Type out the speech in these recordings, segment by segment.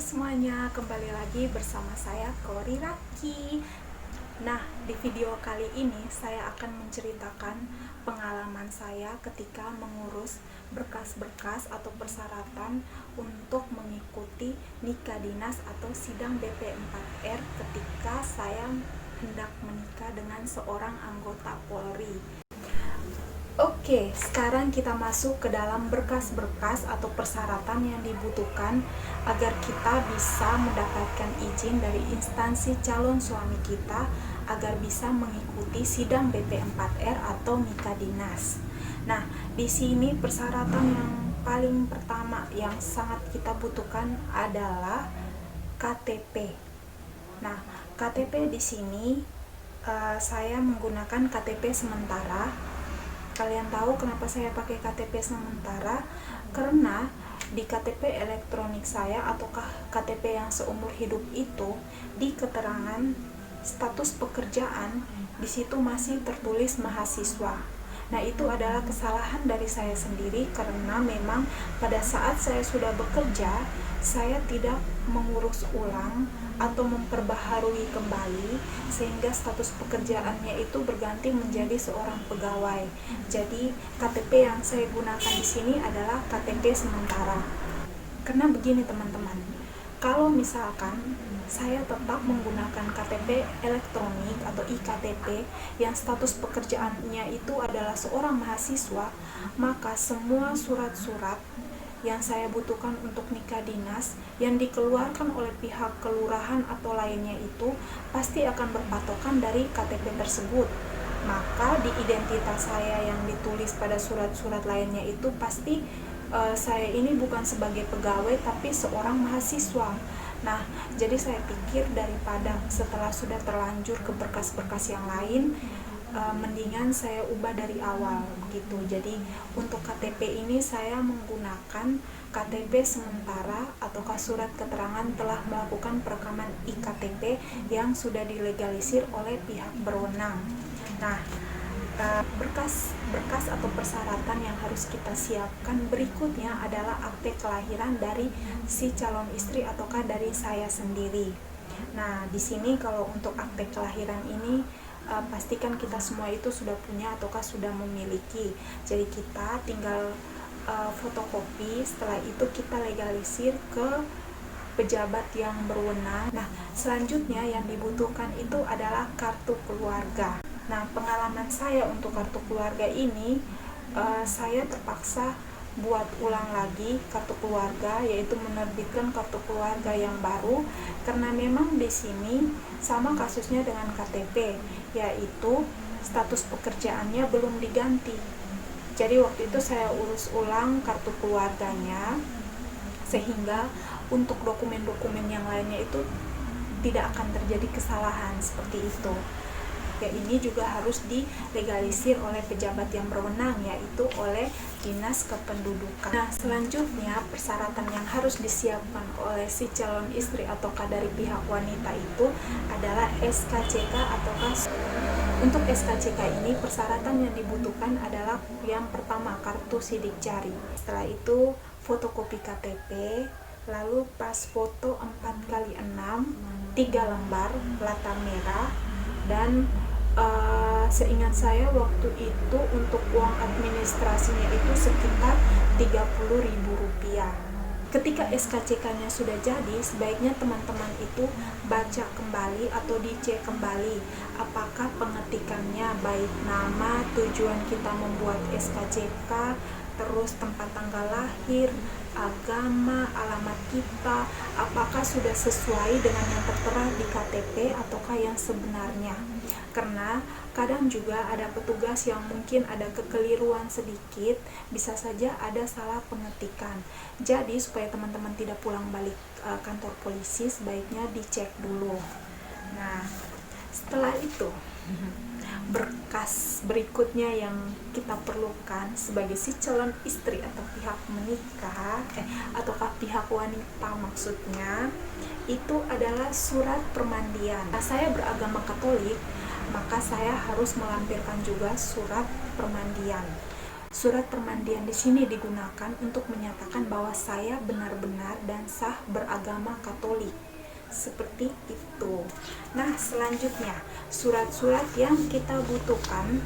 semuanya, kembali lagi bersama saya Kori Raki. Nah, di video kali ini saya akan menceritakan pengalaman saya ketika mengurus berkas-berkas atau persyaratan untuk mengikuti nikah dinas atau sidang BP4R ketika saya hendak menikah dengan seorang anggota Polri. Oke, sekarang kita masuk ke dalam berkas-berkas atau persyaratan yang dibutuhkan agar kita bisa mendapatkan izin dari instansi calon suami kita agar bisa mengikuti sidang BP4R atau nikah dinas. Nah, di sini persyaratan yang paling pertama yang sangat kita butuhkan adalah KTP. Nah, KTP di sini saya menggunakan KTP sementara. Kalian tahu kenapa saya pakai KTP sementara? Karena di KTP elektronik saya ataukah KTP yang seumur hidup itu, di keterangan status pekerjaan di situ masih tertulis mahasiswa. Nah, itu adalah kesalahan dari saya sendiri karena memang pada saat saya sudah bekerja, saya tidak mengurus ulang atau memperbaharui kembali sehingga status pekerjaannya itu berganti menjadi seorang pegawai. Jadi KTP yang saya gunakan di sini adalah KTP sementara. Karena begini teman-teman, kalau misalkan saya tetap menggunakan KTP elektronik atau iktp yang status pekerjaannya itu adalah seorang mahasiswa, maka semua surat-surat yang saya butuhkan untuk nikah dinas yang dikeluarkan oleh pihak kelurahan atau lainnya itu pasti akan berpatokan dari KTP tersebut. Maka di identitas saya yang ditulis pada surat-surat lainnya itu pasti saya ini bukan sebagai pegawai tapi seorang mahasiswa. Nah, jadi saya pikir daripada setelah sudah terlanjur ke berkas-berkas yang lain, mendingan saya ubah dari awal gitu. Jadi untuk KTP ini saya menggunakan KTP sementara ataukah surat keterangan telah melakukan perekaman iktp yang sudah dilegalisir oleh pihak berwenang. Nah, berkas atau persyaratan yang harus kita siapkan berikutnya adalah akte kelahiran dari si calon istri ataukah dari saya sendiri. Nah, di sini kalau untuk akte kelahiran ini pastikan kita semua itu sudah punya ataukah sudah memiliki. Jadi kita tinggal fotokopi, setelah itu kita legalisir ke pejabat yang berwenang. Nah, selanjutnya yang dibutuhkan itu adalah kartu keluarga. Nah, pengalaman saya untuk kartu keluarga ini, saya terpaksa buat ulang lagi kartu keluarga, yaitu menerbitkan kartu keluarga yang baru karena memang di sini sama kasusnya dengan KTP, yaitu status pekerjaannya belum diganti. Jadi waktu itu saya urus ulang kartu keluarganya sehingga untuk dokumen-dokumen yang lainnya itu tidak akan terjadi kesalahan seperti itu. Ya, ini juga harus dilegalisir oleh pejabat yang berwenang, yaitu oleh Dinas Kependudukan. Nah, selanjutnya persyaratan yang harus disiapkan oleh si calon istri ataukah dari pihak wanita itu adalah SKCK ataukah. Untuk SKCK ini persyaratan yang dibutuhkan adalah yang pertama kartu sidik jari. Setelah itu fotokopi KTP, lalu pas foto 4x6 3 lembar latar merah, dan seingat saya waktu itu untuk uang administrasinya itu sekitar Rp30.000. Ketika SKCK-nya sudah jadi, sebaiknya teman-teman itu baca kembali atau dicek kembali apakah pengetikannya baik nama, tujuan kita membuat SKCK, terus tempat tanggal lahir, agama, alamat kita, apakah sudah sesuai dengan yang tertera di KTP ataukah yang sebenarnya. Karena kadang juga ada petugas yang mungkin ada kekeliruan sedikit, bisa saja ada salah pengetikan. Jadi supaya teman-teman tidak pulang balik kantor polisi, sebaiknya dicek dulu. Nah, setelah itu berkas berikutnya yang kita perlukan sebagai si calon istri atau pihak menikah ataukah pihak wanita maksudnya, itu adalah surat permandian. Nah, saya beragama Katolik, maka saya harus melampirkan juga surat permandian. Surat permandian di sini digunakan untuk menyatakan bahwa saya benar-benar dan sah beragama Katolik. Seperti itu. Nah, selanjutnya surat-surat yang kita butuhkan,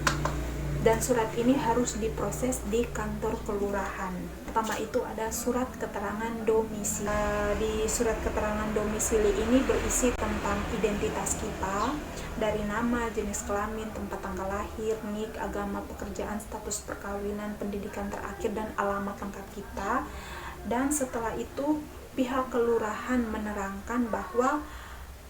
dan surat ini harus diproses di kantor kelurahan. Pertama itu ada surat keterangan domisili. Di surat keterangan domisili ini berisi tentang identitas kita, dari nama, jenis kelamin, tempat tanggal lahir, nik, agama, pekerjaan, status perkawinan, pendidikan terakhir, dan alamat lengkap kita. Dan setelah itu pihak kelurahan menerangkan bahwa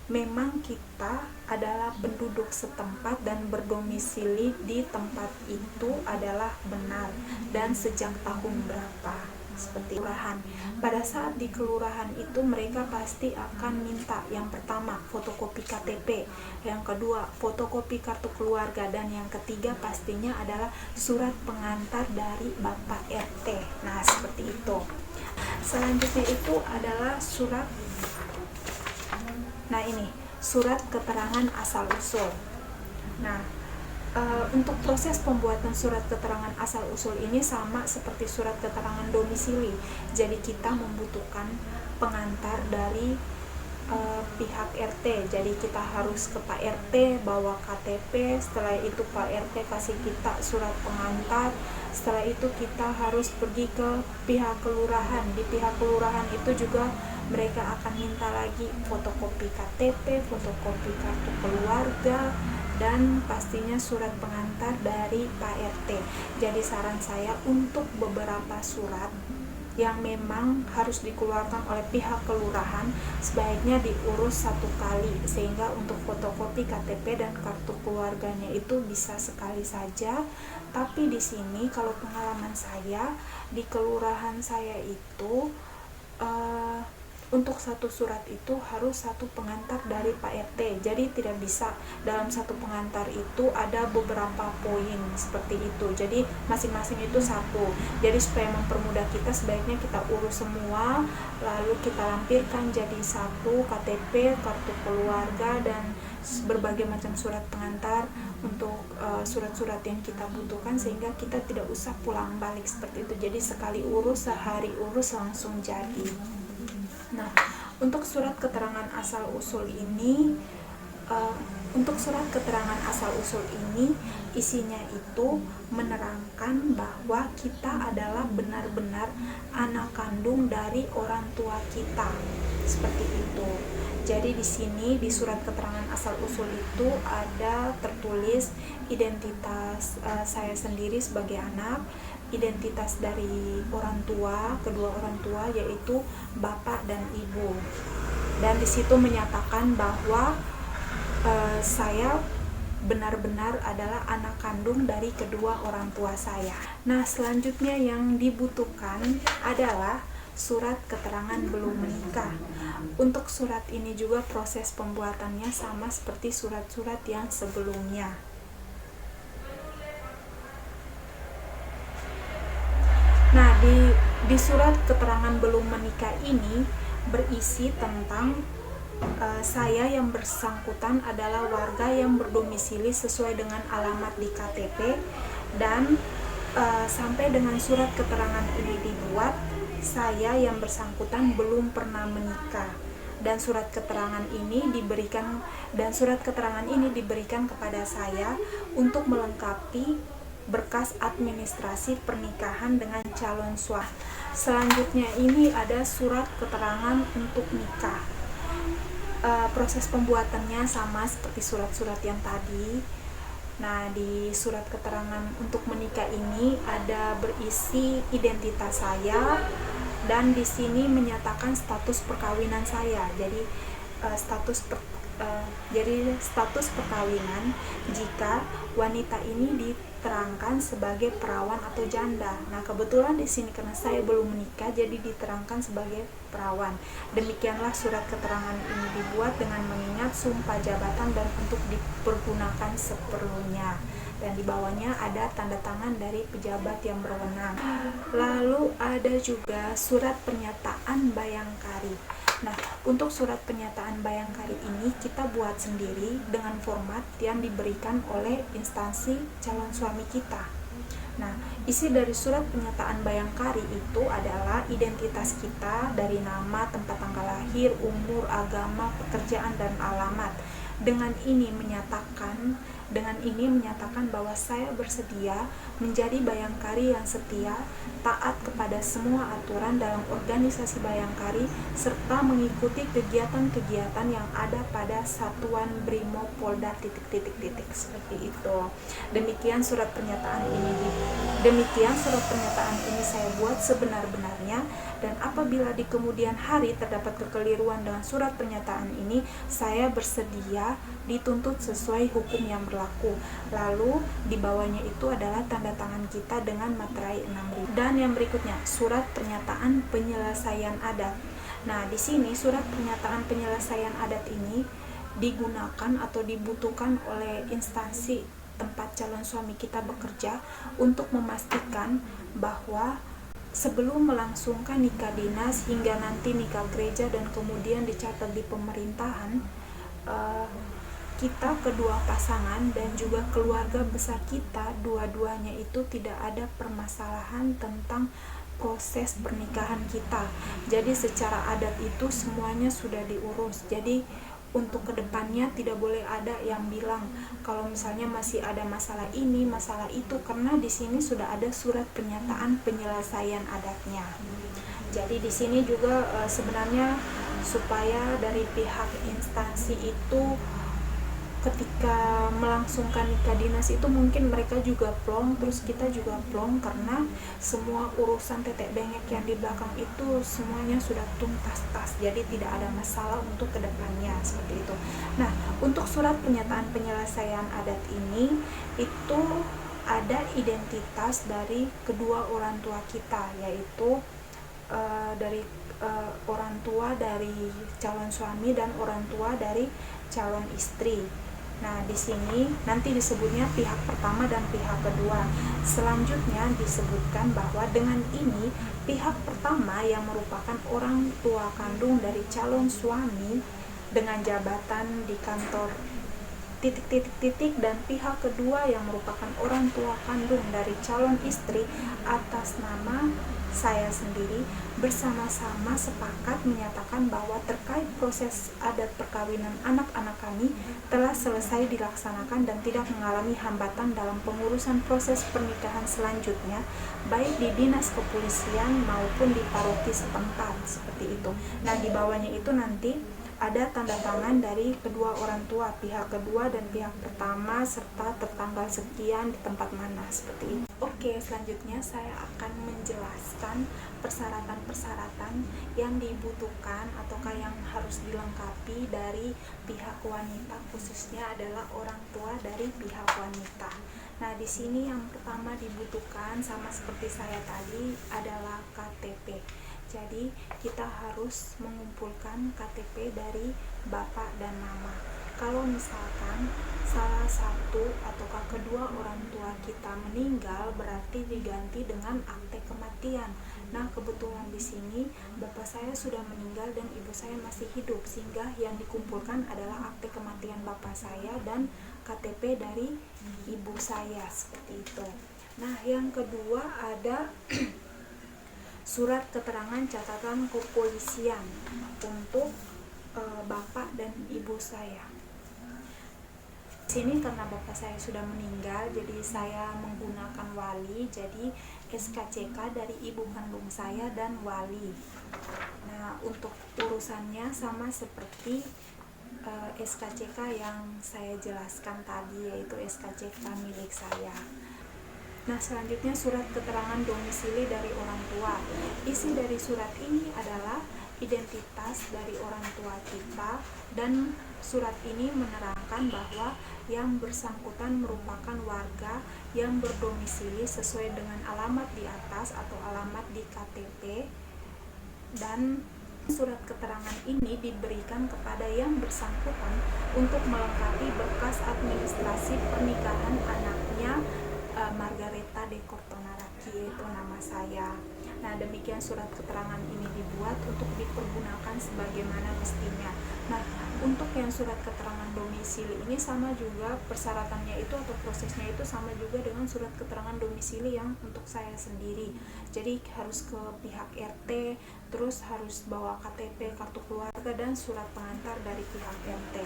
memang kita adalah penduduk setempat dan berdomisili di tempat itu adalah benar dan sejak tahun berapa, seperti kelurahan. Pada saat di kelurahan itu mereka pasti akan minta yang pertama fotokopi KTP, yang kedua fotokopi kartu keluarga, dan yang ketiga pastinya adalah surat pengantar dari Bapak RT. Nah, seperti itu. Selanjutnya itu adalah surat, nah ini surat keterangan asal-usul. Nah, untuk proses pembuatan surat keterangan asal-usul ini sama seperti surat keterangan domisili. Jadi kita membutuhkan pengantar dari pihak RT. Jadi kita harus ke Pak RT bawa KTP, setelah itu Pak RT kasih kita surat pengantar. Setelah itu kita harus pergi ke pihak kelurahan. Di pihak kelurahan itu juga mereka akan minta lagi fotokopi KTP, fotokopi kartu keluarga, dan pastinya surat pengantar dari Pak RT. Jadi saran saya untuk beberapa surat yang memang harus dikeluarkan oleh pihak kelurahan sebaiknya diurus satu kali, sehingga untuk fotokopi KTP dan kartu keluarganya itu bisa sekali saja. Tapi di sini kalau pengalaman saya di kelurahan saya itu untuk satu surat itu harus satu pengantar dari Pak RT. Jadi tidak bisa dalam satu pengantar itu ada beberapa poin seperti itu. Jadi masing-masing itu satu. Jadi supaya mempermudah kita sebaiknya kita urus semua, lalu kita lampirkan jadi satu KTP, kartu keluarga, dan berbagai macam surat pengantar untuk surat-surat yang kita butuhkan, sehingga kita tidak usah pulang balik seperti itu. Jadi sekali urus, sehari urus langsung jadi. Nah, untuk surat keterangan asal-usul ini, isinya itu menerangkan bahwa kita adalah benar-benar anak kandung dari orang tua kita, seperti itu. Jadi di sini di surat keterangan asal-usul itu ada tertulis identitas saya sendiri sebagai anak, identitas dari orang tua, kedua orang tua, yaitu bapak dan ibu. Dan di situ menyatakan bahwa saya benar-benar adalah anak kandung dari kedua orang tua saya. Nah, selanjutnya yang dibutuhkan adalah surat keterangan belum menikah. Untuk surat ini juga proses pembuatannya sama seperti surat-surat yang sebelumnya. Nah, di surat keterangan belum menikah ini berisi tentang saya yang bersangkutan adalah warga yang berdomisili sesuai dengan alamat di KTP, dan sampai dengan surat keterangan ini dibuat, saya yang bersangkutan belum pernah menikah. Dan surat keterangan ini diberikan kepada saya untuk melengkapi berkas administrasi pernikahan dengan calon suami. Selanjutnya ini ada surat keterangan untuk nikah. Proses pembuatannya sama seperti surat-surat yang tadi. Nah, di surat keterangan untuk menikah ini ada berisi identitas saya, dan di sini menyatakan status perkawinan saya. Jadi status perkawinan jika wanita ini diterangkan sebagai perawan atau janda. Nah, kebetulan di sini karena saya belum menikah, jadi diterangkan sebagai perawan. Demikianlah surat keterangan ini dibuat dengan mengingat sumpah jabatan dan untuk dipergunakan seperlunya. Dan di bawahnya ada tanda tangan dari pejabat yang berwenang. Lalu ada juga surat pernyataan bayangkari. Nah, untuk surat pernyataan bayangkari ini kita buat sendiri dengan format yang diberikan oleh instansi calon suami kita. Nah, isi dari surat pernyataan Bayangkari itu adalah identitas kita dari nama, tempat tanggal lahir, umur, agama, pekerjaan, dan alamat. Dengan ini menyatakan bahwa saya bersedia menjadi Bayangkari yang setia, taat kepada semua aturan dalam organisasi Bayangkari, serta mengikuti kegiatan-kegiatan yang ada pada Satuan Brimob Polda ... seperti itu. Demikian surat pernyataan ini saya buat sebenar-benarnya, dan apabila di kemudian hari terdapat kekeliruan dengan surat pernyataan ini, saya bersedia dituntut sesuai hukum yang berlaku. Lalu di bawahnya itu adalah tanda tangan kita dengan materai 6.000. Dan yang berikutnya, surat pernyataan penyelesaian adat. Nah, di sini surat pernyataan penyelesaian adat ini digunakan atau dibutuhkan oleh instansi tempat calon suami kita bekerja untuk memastikan bahwa sebelum melangsungkan nikah dinas hingga nanti nikah gereja dan kemudian dicatat di pemerintahan, kita kedua pasangan dan juga keluarga besar kita dua-duanya itu tidak ada permasalahan tentang proses pernikahan kita. Jadi secara adat itu semuanya sudah diurus. Jadi untuk kedepannya tidak boleh ada yang bilang kalau misalnya masih ada masalah ini, masalah itu, karena di sini sudah ada surat pernyataan penyelesaian adatnya. Jadi di sini juga sebenarnya supaya dari pihak instansi itu ketika melangsungkan nikah dinas itu mungkin mereka juga plong, terus kita juga plong, karena semua urusan tetek bengek yang di belakang itu semuanya sudah tuntas, jadi tidak ada masalah untuk kedepannya, seperti itu. Nah, untuk surat pernyataan penyelesaian adat ini itu ada identitas dari kedua orang tua kita, yaitu dari orang tua dari calon suami dan orang tua dari calon istri. Nah, di sini nanti disebutnya pihak pertama dan pihak kedua. Selanjutnya disebutkan bahwa dengan ini pihak pertama yang merupakan orang tua kandung dari calon suami dengan jabatan di kantor ... dan pihak kedua yang merupakan orang tua kandung dari calon istri atas nama saya sendiri bersama-sama sepakat menyatakan bahwa terkait proses adat perkawinan anak-anak kami telah selesai dilaksanakan dan tidak mengalami hambatan dalam pengurusan proses pernikahan selanjutnya, baik di dinas kepolisian maupun di paroki setempat, seperti itu. Nah, di bawahnya itu nanti ada tanda tangan dari kedua orang tua, pihak kedua dan pihak pertama, serta tertanggal sekian di tempat mana, seperti itu. Oke, selanjutnya saya akan menjelaskan persyaratan-persyaratan yang dibutuhkan ataukah yang harus dilengkapi dari pihak wanita, khususnya adalah orang tua dari pihak wanita. Nah, di sini yang pertama dibutuhkan sama seperti saya tadi adalah KTP. Jadi kita harus mengumpulkan KTP dari bapak dan mama. Kalau misalkan salah satu ataukah kedua orang tua kita meninggal, berarti diganti dengan akte kematian. Nah, kebetulan di sini bapak saya sudah meninggal dan ibu saya masih hidup, sehingga yang dikumpulkan adalah akte kematian bapak saya dan KTP dari ibu saya, seperti itu. Nah, yang kedua ada surat keterangan catatan kepolisian untuk bapak dan ibu saya. Di sini karena bapak saya sudah meninggal, jadi saya menggunakan wali, jadi SKCK dari ibu kandung saya dan wali. Nah, untuk urusannya sama seperti SKCK yang saya jelaskan tadi, yaitu SKCK milik saya. Nah, selanjutnya surat keterangan domisili dari orang tua. Isi dari surat ini adalah identitas dari orang tua kita, dan surat ini menerangkan bahwa yang bersangkutan merupakan warga yang berdomisili sesuai dengan alamat di atas atau alamat di KTP, dan surat keterangan ini diberikan kepada yang bersangkutan untuk melengkapi berkas administrasi pernikahan anaknya Margareta de Cortonaraki, yaitu nama saya. Nah, demikian surat keterangan ini dibuat untuk dipergunakan sebagaimana mestinya. Nah, untuk yang surat keterangan domisili ini sama juga persyaratannya itu atau prosesnya itu sama juga dengan surat keterangan domisili yang untuk saya sendiri. Jadi harus ke pihak RT, terus harus bawa KTP, kartu keluarga, dan surat pengantar dari pihak RT.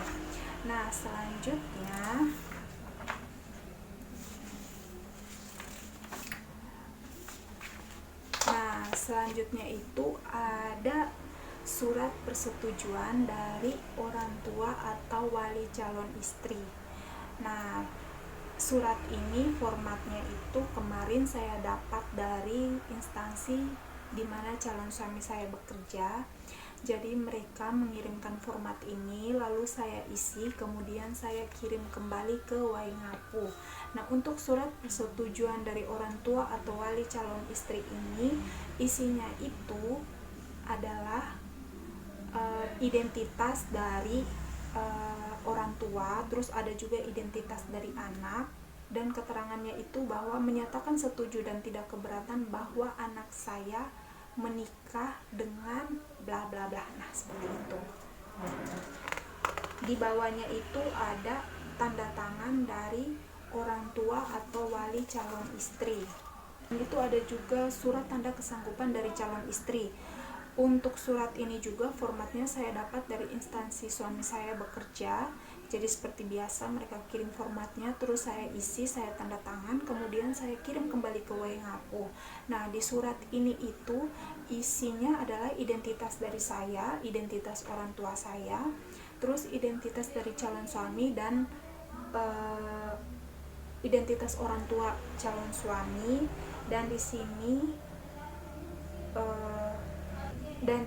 Nah, selanjutnya itu ada surat persetujuan dari orang tua atau wali calon istri. Nah, surat ini formatnya itu kemarin saya dapat dari instansi di mana calon suami saya bekerja. Jadi mereka mengirimkan format ini, lalu saya isi, kemudian saya kirim kembali ke Waingapu. Nah, untuk surat persetujuan dari orang tua atau wali calon istri ini, isinya itu adalah identitas dari orang tua, terus ada juga identitas dari anak, dan keterangannya itu bahwa menyatakan setuju dan tidak keberatan bahwa anak saya menikah dengan bla bla bla. Nah, seperti itu. Di bawahnya itu ada tanda tangan dari orang tua atau wali calon istri. Itu ada juga surat tanda kesanggupan dari calon istri. Untuk surat ini juga formatnya saya dapat dari instansi suami saya bekerja. Jadi seperti biasa mereka kirim formatnya, terus saya isi, saya tanda tangan, kemudian saya kirim kembali ke Waingapu. Nah, di surat ini itu isinya adalah identitas dari saya, identitas orang tua saya, terus identitas dari calon suami, dan identitas orang tua calon suami, dan di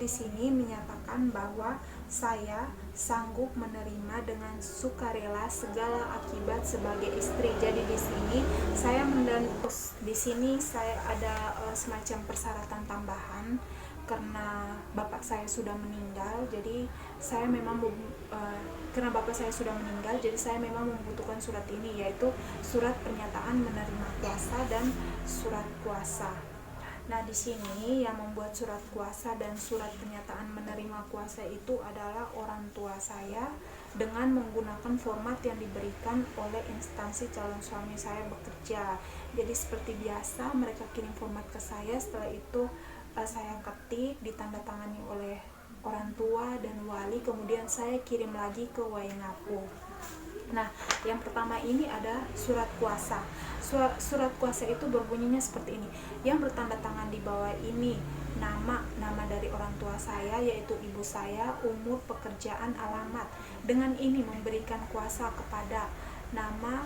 sini menyatakan bahwa saya sanggup menerima dengan sukarela segala akibat sebagai istri. Jadi di sini saya ada semacam persyaratan tambahan karena bapak saya sudah meninggal. Jadi saya memang membutuhkan surat ini, yaitu surat pernyataan menerima kuasa dan surat kuasa. Nah, di sini yang membuat surat kuasa dan surat pernyataan menerima kuasa itu adalah orang tua saya dengan menggunakan format yang diberikan oleh instansi calon suami saya bekerja. Jadi seperti biasa mereka kirim format ke saya, setelah itu saya ketik, ditandatangani oleh orang tua dan wali, kemudian saya kirim lagi ke Waingapu. Nah, yang pertama ini ada surat kuasa. Surat kuasa itu berbunyinya seperti ini. Yang bertanda tangan di bawah ini nama dari orang tua saya, yaitu ibu saya, umur, pekerjaan, alamat. Dengan ini memberikan kuasa kepada nama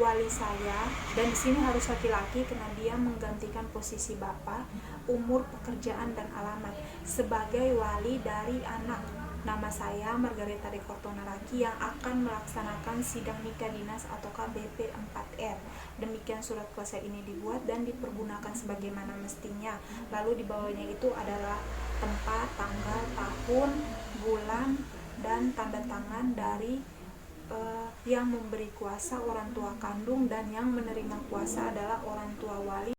wali saya, dan di sini harus laki-laki karena dia menggantikan posisi bapak, umur, pekerjaan, dan alamat sebagai wali dari anak. Nama saya Margareta Dekortonaraki yang akan melaksanakan sidang nikah dinas atau KBP 4R. Demikian surat kuasa ini dibuat dan dipergunakan sebagaimana mestinya. Lalu di bawahnya itu adalah tempat, tanggal, tahun, bulan, dan tanda tangan dari yang memberi kuasa orang tua kandung, dan yang menerima kuasa adalah orang tua wali.